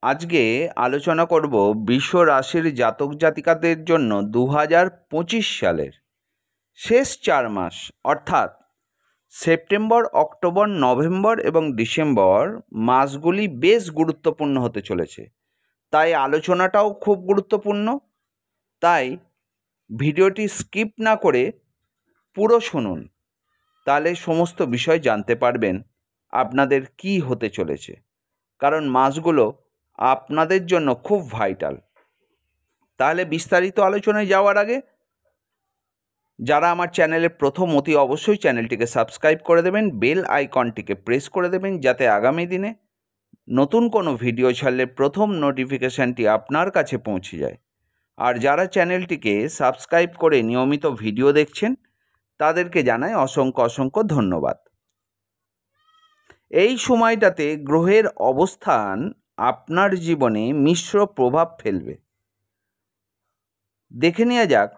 আজকে আলোচনা করব বৃষ রাশির জাতক জাতিকাদের জন্য 2025 সালের শেষ 4 মাস অর্থাৎ সেপ্টেম্বর, অক্টোবর, নভেম্বর এবং ডিসেম্বর মাসগুলি বেশ গুরুত্বপূর্ণ হতে চলেছে। তাই আলোচনাটাও খুব গুরুত্বপূর্ণ। তাই ভিডিওটি স্কিপ না করে পুরো শুনুন, তাহলে সমস্ত বিষয় জানতে পারবেন আপনাদের কি হতে চলেছে, কারণ মাসগুলো আপনাদের জন্য খুব ভাইটাল। তাহলে বিস্তারিত আলোচনায় যাওয়ার আগে যারা আমার চ্যানেলে প্রথম অতি অবশ্যই চ্যানেলটিকে সাবস্ক্রাইব করে দেবেন, বেল আইকনটিকে প্রেস করে দেবেন, যাতে আগামী দিনে নতুন কোনো ভিডিও ছাড়লে প্রথম নোটিফিকেশানটি আপনার কাছে পৌঁছে যায়। আর যারা চ্যানেলটিকে সাবস্ক্রাইব করে নিয়মিত ভিডিও দেখছেন তাদেরকে জানাই অসংখ্য অসংখ্য ধন্যবাদ। এই সময়টাতে গ্রহের অবস্থান আপনার জীবনে মিশ্র প্রভাব ফেলবে। দেখে নেওয়া যাক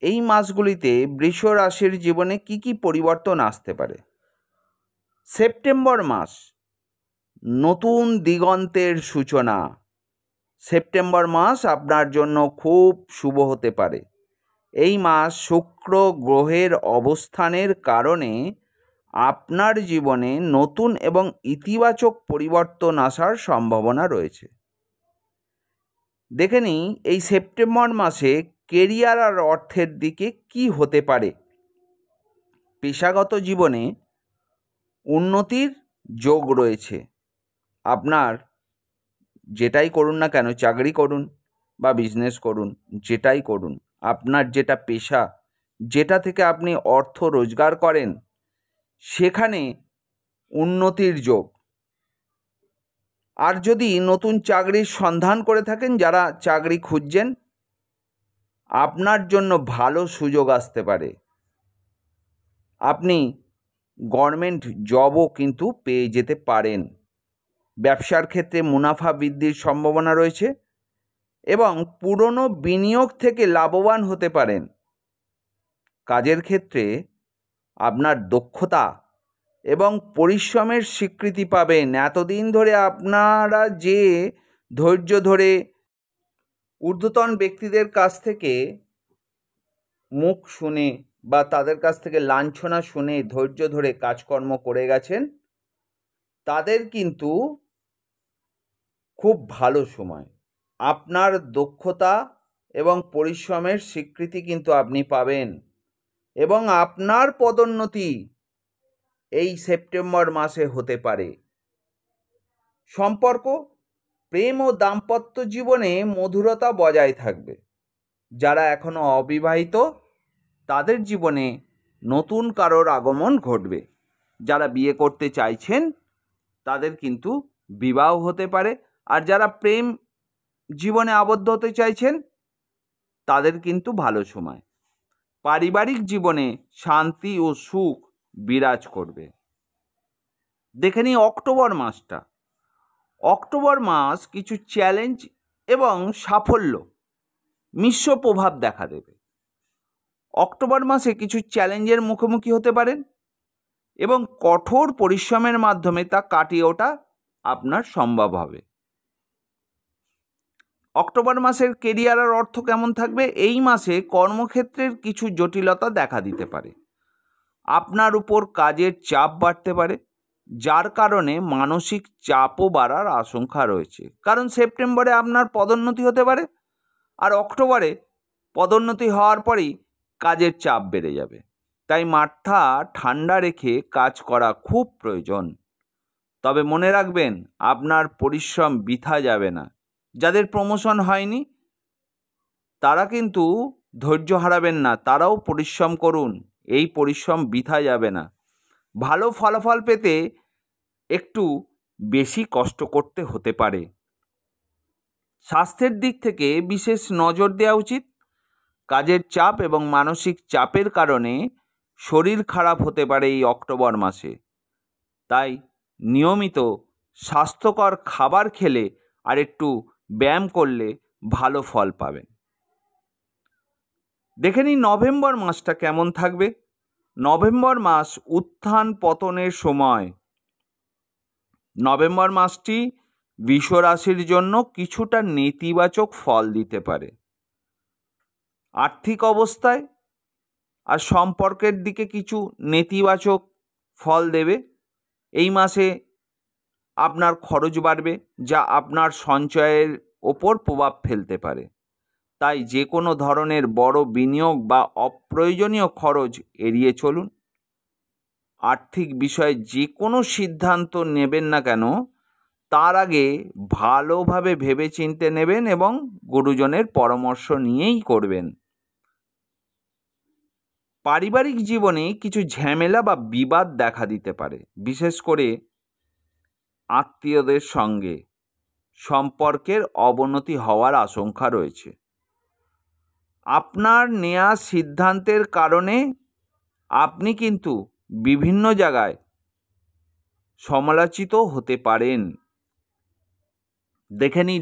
এই মাসগুলিতে বৃষ রাশির জীবনে কি কি পরিবর্তন আসতে পারে। সেপ্টেম্বর মাস নতুন দিগন্তের সূচনা। সেপ্টেম্বর মাস আপনার জন্য খুব শুভ হতে পারে। এই মাস শুক্র গ্রহের অবস্থানের কারণে আপনার জীবনে নতুন এবং ইতিবাচক পরিবর্তন আসার সম্ভাবনা রয়েছে। দেখে নিই এই সেপ্টেম্বর মাসে কেরিয়ার আর অর্থের দিকে কি হতে পারে। পেশাগত জীবনে উন্নতির যোগ রয়েছে। আপনার যেটাই করুন না কেন, চাকরি করুন বা বিজনেস করুন, যেটাই করুন, আপনার যেটা পেশা, যেটা থেকে আপনি অর্থ রোজগার করেন, সেখানে উন্নতির যোগ। আর যদি নতুন চাকরির সন্ধান করে থাকেন, যারা চাকরি খুঁজছেন, আপনার জন্য ভালো সুযোগ আসতে পারে। আপনি গভর্নমেন্ট জবও কিন্তু পেয়ে যেতে পারেন। ব্যবসার ক্ষেত্রে মুনাফা বৃদ্ধির সম্ভাবনা রয়েছে এবং পুরনো বিনিয়োগ থেকে লাভবান হতে পারেন। কাজের ক্ষেত্রে আপনার দক্ষতা এবং পরিশ্রমের স্বীকৃতি পাবেন। এতদিন ধরে আপনারা যে ধৈর্য ধরে ঊর্ধ্বতন ব্যক্তিদের কাছ থেকে মুখ শুনে বা তাদের কাছ থেকে লাঞ্ছনা শুনে ধৈর্য ধরে কাজকর্ম করে গেছেন, তাদের কিন্তু খুব ভালো সময়। আপনার দক্ষতা এবং পরিশ্রমের স্বীকৃতি কিন্তু আপনি পাবেন এবং আপনার পদোন্নতি এই সেপ্টেম্বর মাসে হতে পারে। সম্পর্ক, প্রেম ও দাম্পত্য জীবনে মধুরতা বজায় থাকবে। যারা এখনো অবিবাহিত তাদের জীবনে নতুন কারোর আগমন ঘটবে। যারা বিয়ে করতে চাইছেন তাদের কিন্তু বিবাহ হতে পারে। আর যারা প্রেম জীবনে আবদ্ধ হতে চাইছেন তাদের কিন্তু ভালো সময়। পারিবারিক জীবনে শান্তি ও সুখ বিরাজ করবে। দেখে নিই অক্টোবর মাসটা। অক্টোবর মাস কিছু চ্যালেঞ্জ এবং সাফল্য মিশ্র প্রভাব দেখা দেবে। অক্টোবর মাসে কিছু চ্যালেঞ্জের মুখোমুখি হতে পারেন এবং কঠোর পরিশ্রমের মাধ্যমে তা কাটিয়ে ওঠা আপনার সম্ভব হবে। অক্টোবর মাসের কেরিয়ার আর অর্থ কেমন থাকবে? এই মাসে কর্মক্ষেত্রের কিছু জটিলতা দেখা দিতে পারে। আপনার উপর কাজের চাপ বাড়তে পারে, যার কারণে মানসিক চাপও বাড়ার আশঙ্কা রয়েছে। কারণ সেপ্টেম্বরে আপনার পদোন্নতি হতে পারে আর অক্টোবরে পদোন্নতি হওয়ার পরেই কাজের চাপ বেড়ে যাবে। তাই মাথা ঠান্ডা রেখে কাজ করা খুব প্রয়োজন। তবে মনে রাখবেন, আপনার পরিশ্রম বৃথা যাবে না। যাদের প্রমোশন হয়নি তারা কিন্তু ধৈর্য হারাবেন না, তারাও পরিশ্রম করুন। এই পরিশ্রম বৃথা যাবে না। ভালো ফলাফল পেতে একটু বেশি কষ্ট করতে হতে পারে। স্বাস্থ্যের দিক থেকে বিশেষ নজর দেওয়া উচিত। কাজের চাপ এবং মানসিক চাপের কারণে শরীর খারাপ হতে পারে এই অক্টোবর মাসে। তাই নিয়মিত স্বাস্থ্যকর খাবার খেলে আর একটু ব্যায়াম করলে ভালো ফল পাবেন। দেখে নিই নভেম্বর মাসটা কেমন থাকবে। নভেম্বর মাস উত্থান পতনের সময়। নভেম্বর মাসটি বৃষ রাশির জন্য কিছুটা নেতিবাচক ফল দিতে পারে। আর্থিক অবস্থায় আর সম্পর্কের দিকে কিছু নেতিবাচক ফল দেবে। এই মাসে আপনার খরচ বাড়বে, যা আপনার সঞ্চয়ের ওপর প্রভাব ফেলতে পারে। তাই যে কোনো ধরনের বড় বিনিয়োগ বা অপ্রয়োজনীয় খরচ এড়িয়ে চলুন। আর্থিক বিষয়ে যে কোনো সিদ্ধান্ত নেবেন না কেন, তার আগে ভালোভাবে ভেবেচিন্তে নেবেন এবং গুরুজনের পরামর্শ নিয়েই করবেন। পারিবারিক জীবনে কিছু ঝামেলা বা বিবাদ দেখা দিতে পারে, বিশেষ করে আত্মীয়দের সঙ্গে সম্পর্কের অবনতি হওয়ার আশঙ্কা রয়েছে। আপনার নেওয়া সিদ্ধান্তের কারণে আপনি কিন্তু বিভিন্ন জায়গায় সমালোচিত হতে পারেন। দেখে নিই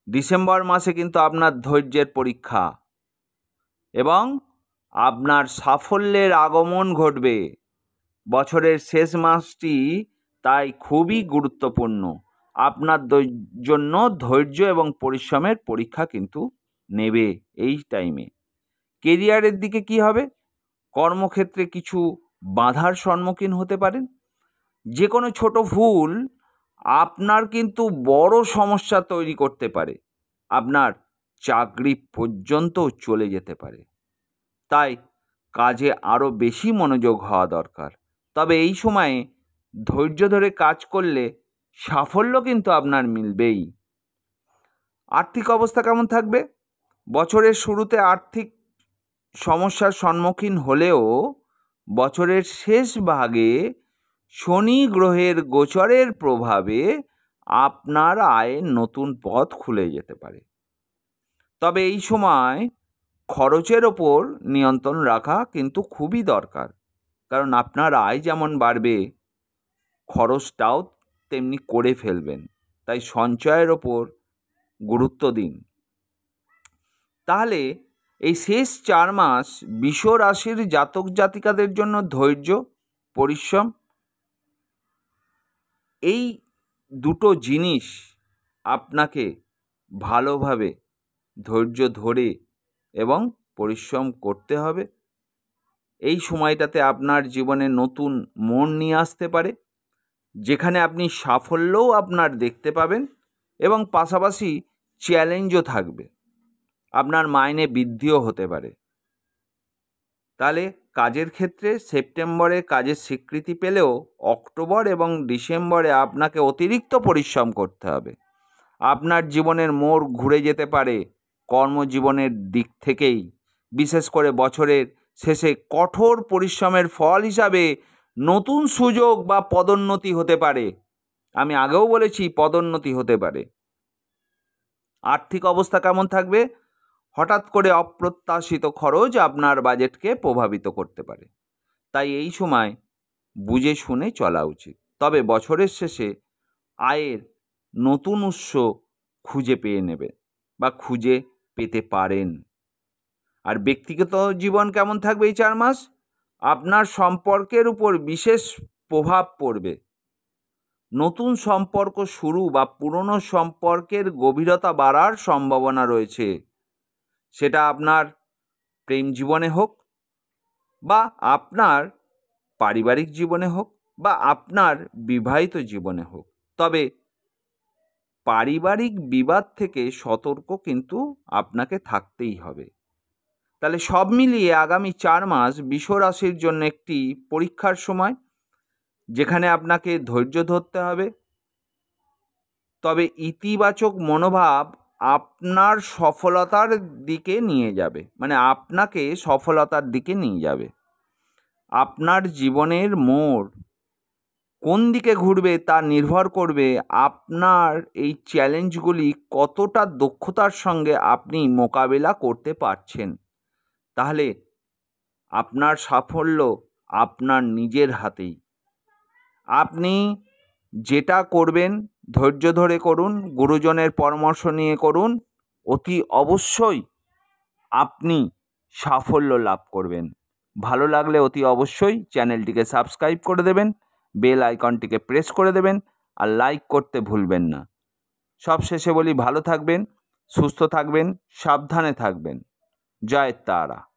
ডিসেম্বর মাসে কিন্তু আপনার ধৈর্যের পরীক্ষা এবং আপনার সাফল্যের আগমন ঘটবে। বছরের শেষ মাসটি তাই খুবই গুরুত্বপূর্ণ। আপনার জন্য ধৈর্য এবং পরিশ্রমের পরীক্ষা কিন্তু নেবে এই টাইমে। কেরিয়ারের দিকে কি হবে? কর্মক্ষেত্রে কিছু বাধার সম্মুখীন হতে পারেন। যে কোনো ছোট ভুল আপনার কিন্তু বড় সমস্যা তৈরি করতে পারে, আপনার চাকরি পর্যন্ত চলে যেতে পারে। তাই কাজে আরও বেশি মনোযোগ হওয়া দরকার। তবে এই সময়ে ধৈর্য ধরে কাজ করলে সাফল্য কিন্তু আপনার মিলবেই। আর্থিক অবস্থা কেমন থাকবে? বছরের শুরুতে আর্থিক সমস্যার সম্মুখীন হলেও বছরের শেষ ভাগে শনি গ্রহের গোচরের প্রভাবে আপনার আয়ের নতুন পথ খুলে যেতে পারে। তবে এই সময় খরচের ওপর নিয়ন্ত্রণ রাখা কিন্তু খুবই দরকার, কারণ আপনার আয় যেমন বাড়বে খরচটাও তেমনি করে ফেলবেন। তাই সঞ্চয়ের ওপর গুরুত্ব দিন। তাহলে এই শেষ 4 মাস বৃষ রাশির জাতক জাতিকাদের জন্য ধৈর্য, পরিশ্রম, এই দুটো জিনিস আপনাকে ভালোভাবে ধৈর্য ধরে এবং পরিশ্রম করতে হবে। এই সময়টাতে আপনার জীবনে নতুন মন নিয়ে আসতে পারে, যেখানে আপনি সাফল্যও আপনার দেখতে পাবেন এবং পাশাপাশি চ্যালেঞ্জও থাকবে। আপনার মাইনে বৃদ্ধিও হতে পারে। তাহলে কাজের ক্ষেত্রে সেপ্টেম্বরে কাজের স্বীকৃতি পেলেও অক্টোবর এবং ডিসেম্বরে আপনাকে অতিরিক্ত পরিশ্রম করতে হবে। আপনার জীবনের মোড় ঘুরে যেতে পারে কর্মজীবনের দিক থেকেই। বিশেষ করে বছরের শেষে কঠোর পরিশ্রমের ফল হিসাবে নতুন সুযোগ বা পদোন্নতি হতে পারে। আমি আগেও বলেছি পদোন্নতি হতে পারে। আর্থিক অবস্থা কেমন থাকবে? হঠাৎ করে অপ্রত্যাশিত খরচ আপনার বাজেটকে প্রভাবিত করতে পারে। তাই এই সময় বুঝে শুনে চলা উচিত। তবে বছরের শেষে আয়ের নতুন উৎস খুঁজে পেতে পারেন। আর ব্যক্তিগত জীবন কেমন থাকবে এই 4 মাস? আপনার সম্পর্কের উপর বিশেষ প্রভাব পড়বে। নতুন সম্পর্ক শুরু বা পুরনো সম্পর্কের গভীরতা বাড়ার সম্ভাবনা রয়েছে। সেটা আপনার প্রেম জীবনে হোক বা আপনার পারিবারিক জীবনে হোক বা আপনার বিবাহিত জীবনে হোক। তবে পারিবারিক বিবাদ থেকে সতর্ক কিন্তু আপনাকে থাকতেই হবে। তাহলে সব মিলিয়ে আগামী 4 মাস বৃষ রাশির জন্য একটি পরীক্ষার সময়, যেখানে আপনাকে ধৈর্য ধরতে হবে। তবে ইতিবাচক মনোভাব আপনার সফলতার দিকে নিয়ে যাবে, আপনাকে সফলতার দিকে নিয়ে যাবে। আপনার জীবনের মোড় কোন দিকে ঘুরবে তা নির্ভর করবে আপনার এই চ্যালেঞ্জগুলি কতটা দক্ষতার সঙ্গে আপনি মোকাবেলা করতে পারছেন। তাহলে আপনার সাফল্য আপনার নিজের হাতেই। আপনি যেটা করবেন ধৈর্য ধরে করুন, গুরুজনের পরামর্শ নিয়ে করুন, অতি অবশ্যই আপনি সাফল্য লাভ করবেন। ভালো লাগলে অতি অবশ্যই চ্যানেলটিকে সাবস্ক্রাইব করে দেবেন, বেল আইকনটিকে প্রেস করে দেবেন আর লাইক করতে ভুলবেন না। সবশেষে বলি, ভালো থাকবেন, সুস্থ থাকবেন, সাবধানে থাকবেন। জয় তারা।